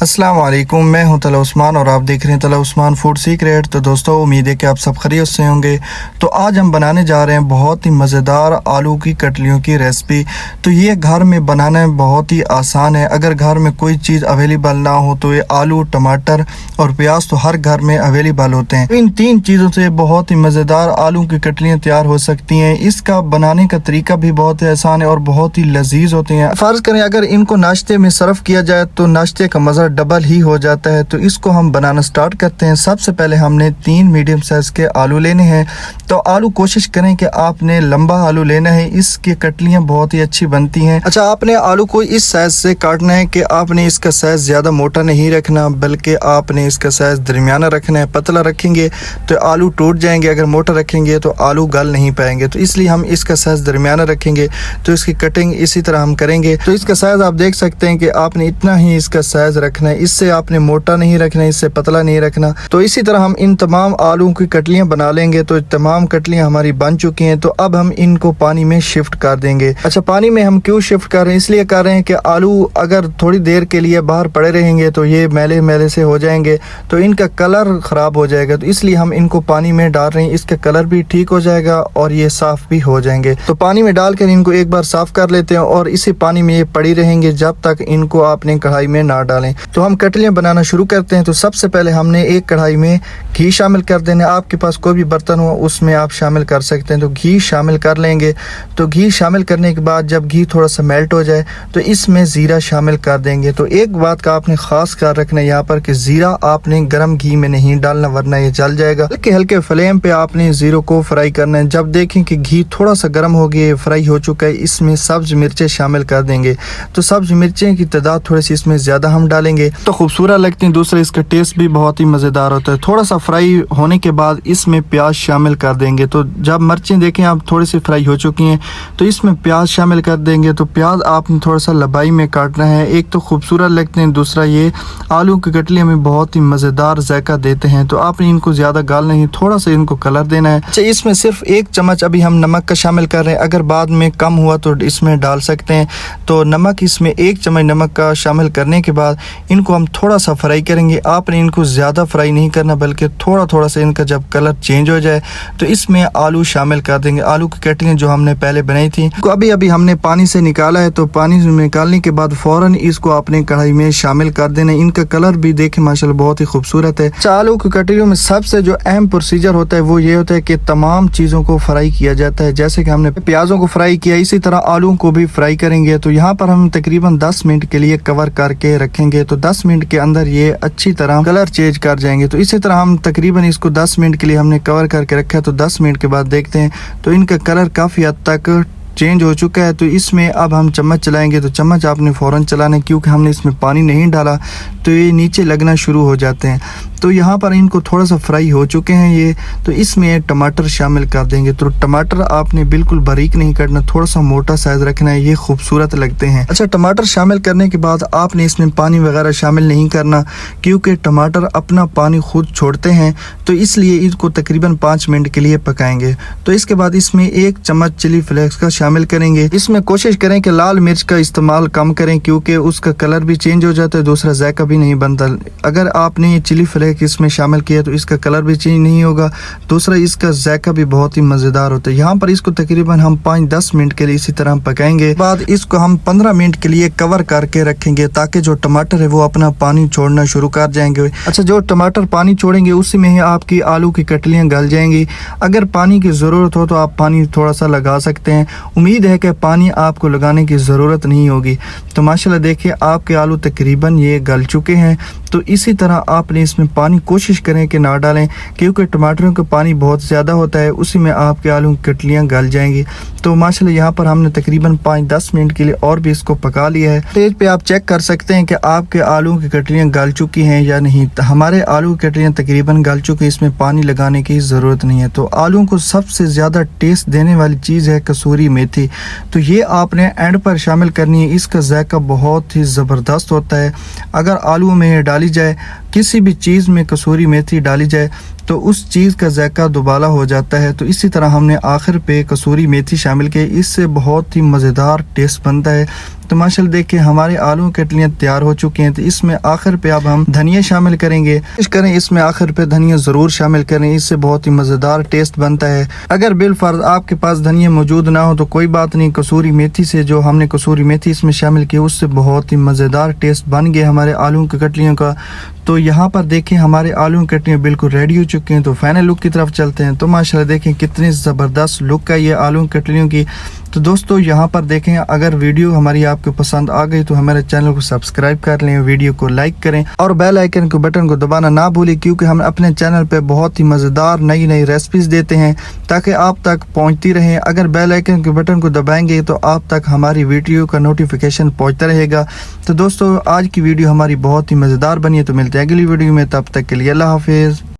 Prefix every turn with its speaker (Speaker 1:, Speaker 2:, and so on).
Speaker 1: अस्सलाम वालेकुम, मैं हूं तला उस्मान और आप देख रहे हैं तला उस्मान फूड सीक्रेट। तो दोस्तों, उम्मीद है कि आप सब खैरियत से होंगे। तो आज हम बनाने जा रहे हैं बहुत ही मज़ेदार आलू की कटलियों की रेसिपी। तो ये घर में बनाना बहुत ही आसान है। अगर घर में कोई चीज़ अवेलेबल ना हो तो ये आलू, टमाटर और प्याज तो हर घर में अवेलेबल होते हैं। इन तीन चीज़ों से बहुत ही मज़ेदार आलू की कटलियाँ तैयार हो सकती हैं। इसका बनाने का तरीका भी बहुत ही आसान है और बहुत ही लजीज होते हैं। फ़र्ज़ करें अगर इनको नाश्ते में सर्व किया जाए तो नाश्ते का मज़ा डबल ही हो जाता है। तो इसको हम बनाना स्टार्ट करते हैं। सबसे पहले हमने 3 मीडियम साइज के आलू लेने हैं। तो आलू कोशिश करें कि आपने लंबा आलू लेना है, इसकी कटलियां बहुत ही अच्छी बनती हैं। अच्छा, आपने आलू को इस साइज से काटना है कि आपने इसका साइज ज्यादा मोटा नहीं रखना, बल्कि आपने इसका साइज दरमियाना रखना है। पतला रखेंगे तो आलू टूट जाएंगे, अगर मोटा रखेंगे तो आलू गल नहीं पाएंगे। तो इसलिए हम इसका साइज दरमियाना रखेंगे। तो इसकी कटिंग इसी तरह हम करेंगे। तो इसका साइज आप देख सकते हैं कि आपने इतना ही इसका साइज रखना है, इससे आपने मोटा नहीं रखना, इससे पतला नहीं रखना। तो इसी तरह हम इन तमाम आलू की कटलियां बना लेंगे। तो तमाम कटलियां हमारी बन चुकी हैं। तो अब हम इनको पानी में शिफ्ट कर देंगे। अच्छा, पानी में हम क्यों शिफ्ट कर रहे हैं? इसलिए कर रहे हैं कि आलू अगर थोड़ी देर के लिए बाहर पड़े रहेंगे तो ये मैले मैले से हो जाएंगे, तो इनका कलर खराब हो जाएगा। तो इसलिए हम इनको पानी में डाल रहे हैं। इसका कलर भी ठीक हो जाएगा और ये साफ भी हो जाएंगे। तो पानी में डालकर इनको एक बार साफ कर लेते हैं और इसी पानी में ये पड़ी रहेंगे जब तक इनको आपने कढ़ाई में ना डालें। तो हम कटलियां बनाना शुरू करते हैं। तो सबसे पहले हमने एक कढ़ाई में घी शामिल कर देना। आपके पास कोई भी बर्तन हो उसमें आप शामिल कर सकते हैं। तो घी शामिल कर लेंगे। तो घी शामिल करने के बाद जब घी थोड़ा सा मेल्ट हो जाए तो इसमें ज़ीरा शामिल कर देंगे। तो एक बात का आपने खास ख्याल रखना है यहाँ पर कि ज़ीरा आपने गर्म घी में नहीं डालना, वरना ये जल जाएगा। हल्के हल्के फ्लेम पे आपने ज़ीरो को फ्राई करना है। जब देखें कि घी थोड़ा सा गर्म हो गया, फ्राई हो चुका है, इसमें सब्ज मिर्चें शामिल कर देंगे। तो सब्ज मिर्चें की तादाद थोड़ी सी इसमें ज़्यादा हम डालेंगे तो खूबसूरत लगती हैं। दूसरा, इसका टेस्ट भी बहुत ही मज़ेदार होता है। थोड़ा सा फ्राई होने के बाद इसमें प्याज शामिल कर देंगे। तो जब मिर्चें देखें आप थोड़ी सी फ्राई हो चुकी हैं तो इसमें प्याज शामिल कर देंगे। तो प्याज आपने थोड़ा सा लंबाई में काटना है। एक तो खूबसूरत लगते हैं, दूसरा ये आलू की कटलियाँ में बहुत ही मज़ेदार जायका देते हैं। तो आपने इनको ज़्यादा गाल नहीं, थोड़ा सा इनको कलर देना है। अच्छा, इसमें सिर्फ 1 चम्मच अभी हम नमक का शामिल कर रहे हैं। अगर बाद में कम हुआ तो इसमें डाल सकते हैं। तो नमक इसमें 1 चम्मच नमक का शामिल करने के बाद इनको हम थोड़ा सा फ्राई करेंगे। आपने इनको ज़्यादा फ्राई नहीं करना, बल्कि थोड़ा थोड़ा सा इनका जब कलर चेंज हो जाए तो इसमें आलू शामिल कर देंगे। आलू की कटलियाँ जो हमने पहले बनाई थी अभी अभी हमने पानी से निकाला है। तो पानी से निकालने के बाद फौरन इसको आपने कढ़ाई में शामिल कर देना। इनका कलर भी देखें माशाल्लाह बहुत ही खूबसूरत है। आलू की कटलियों में सबसे जो अहम प्रोसीजर होता है वो ये होता है कि तमाम चीज़ों को फ्राई किया जाता है। जैसे कि हमने प्याजों को फ्राई किया, इसी तरह आलू को भी फ्राई करेंगे। तो यहाँ पर हम तकरीबन 10 मिनट के लिए कवर करके रखेंगे। तो 10 मिनट के अंदर ये अच्छी तरह कलर चेंज कर जाएंगे। तो इसी तरह हम तकरीबन इसको 10 मिनट के लिए हमने कवर करके रखा है। तो 10 मिनट के बाद देखते हैं तो इनका कलर काफ़ी हद तक चेंज हो चुका है। तो इसमें अब हम चम्मच चलाएंगे। तो चम्मच आपने फ़ौरन चलाना है, क्योंकि हमने इसमें पानी नहीं डाला तो ये नीचे लगना शुरू हो जाते हैं। तो यहाँ पर इनको थोड़ा सा फ्राई हो चुके हैं ये। तो इसमें टमाटर शामिल कर देंगे। तो टमाटर आपने बिल्कुल बारीक नहीं करना, थोड़ा सा मोटा साइज रखना है, ये खूबसूरत लगते हैं। अच्छा, टमाटर शामिल करने के बाद आपने इसमें पानी वगैरह शामिल नहीं करना, क्योंकि टमाटर अपना पानी खुद छोड़ते हैं। तो इसलिए इसको तकरीबन 5 मिनट के लिए पकाएंगे। तो इसके बाद इसमें 1 चम्मच चिली फ्लेक्स का शामिल करेंगे। इसमें कोशिश करें कि लाल मिर्च का इस्तेमाल कम करें, क्योंकि उसका कलर भी चेंज हो जाता है, दूसरा जायका भी नहीं बनता। अगर आपने चिली फ्लेक्स इसमें शामिल किया तो इसका कलर भी चेंज नहीं होगा, दूसरा इसका जायका भी बहुत ही मज़ेदार होता है। यहाँ पर इसको तकरीबन हम 5-10 मिनट के लिए इसी तरह पकाएंगे। बाद इसको हम 15 मिनट के लिए कवर करके रखेंगे, ताकि जो टमाटर है वो अपना पानी छोड़ना शुरू कर जाएंगे। अच्छा, जो टमाटर पानी छोड़ेंगे उसी में ही आपकी आलू की कटलियाँ गल जाएंगी। अगर पानी की ज़रूरत हो तो आप पानी थोड़ा सा लगा सकते हैं। उम्मीद है कि पानी आपको लगाने की ज़रूरत नहीं होगी। तो माशाल्लाह देखिए आपके आलू तकरीबन ये गल चुके हैं। तो इसी तरह आपने इसमें पानी कोशिश करें कि ना डालें, क्योंकि टमाटरों का पानी बहुत ज़्यादा होता है, उसी में आपके आलू की कटलियाँ गल जाएंगी। तो माशाल्लाह यहाँ पर हमने तकरीबन 5-10 मिनट के लिए और भी इसको पका लिया है। स्टेज पे आप चेक कर सकते हैं कि आपके आलू की कटलियाँ गल चुकी हैं या नहीं। तो हमारे आलू की कटलियाँ तकरीबन गल चुकी हैं, इसमें पानी लगाने की ज़रूरत नहीं है। तो आलू को सबसे ज़्यादा टेस्ट देने वाली चीज़ है कसूरी मेथी। तो ये आपने एंड पर शामिल करनी है। इसका जायका बहुत ही ज़बरदस्त होता है। अगर आलू में डाली जाए, किसी भी चीज़ में कसूरी मेथी डाली जाए तो उस चीज़ का जायका दुबाला हो जाता है। तो इसी तरह हमने आखिर पे कसूरी मेथी शामिल की, इससे बहुत ही मज़ेदार टेस्ट बनता है। तो माशाल्लाह देखिए हमारे आलू की कटलियाँ तैयार हो चुकी हैं। तो इसमें आखिर पे अब हम धनिया शामिल करेंगे। कोशिश करें इसमें आखिर पे धनिया ज़रूर शामिल करें, इससे बहुत ही मज़ेदार टेस्ट बनता है। अगर बिलफर्ज आपके पास धनिया मौजूद ना हो तो कोई बात नहीं, कसूरी मेथी से जो हमने कसूरी मेथी इसमें शामिल की उससे बहुत ही मज़ेदार टेस्ट बन गया हमारे आलू की कटलियों का। तो यहाँ पर देखें हमारे आलू की कटलियाँ बिल्कुल रेडी हो चुकी हैं। तो फाइनल लुक की तरफ चलते हैं। तो माशाल्लाह देखें कितनी ज़बरदस्त लुक है ये आलू की कटलियों की। तो दोस्तों यहाँ पर देखें, अगर वीडियो हमारी आपको पसंद आ गई तो हमारे चैनल को सब्सक्राइब कर लें, वीडियो को लाइक करें और बेल आइकन के बटन को दबाना ना भूलें, क्योंकि हम अपने चैनल पे बहुत ही मज़ेदार नई नई रेसिपीज़ देते हैं ताकि आप तक पहुँचती रहें। अगर बेल आइकन के बटन को दबाएंगे तो आप तक हमारी वीडियो का नोटिफिकेशन पहुँचता रहेगा। तो दोस्तों आज की वीडियो हमारी बहुत ही मज़ेदार बनी है। तो मिलते हैं अगली वीडियो में, तब तक के लिए अल्लाह हाफिज़।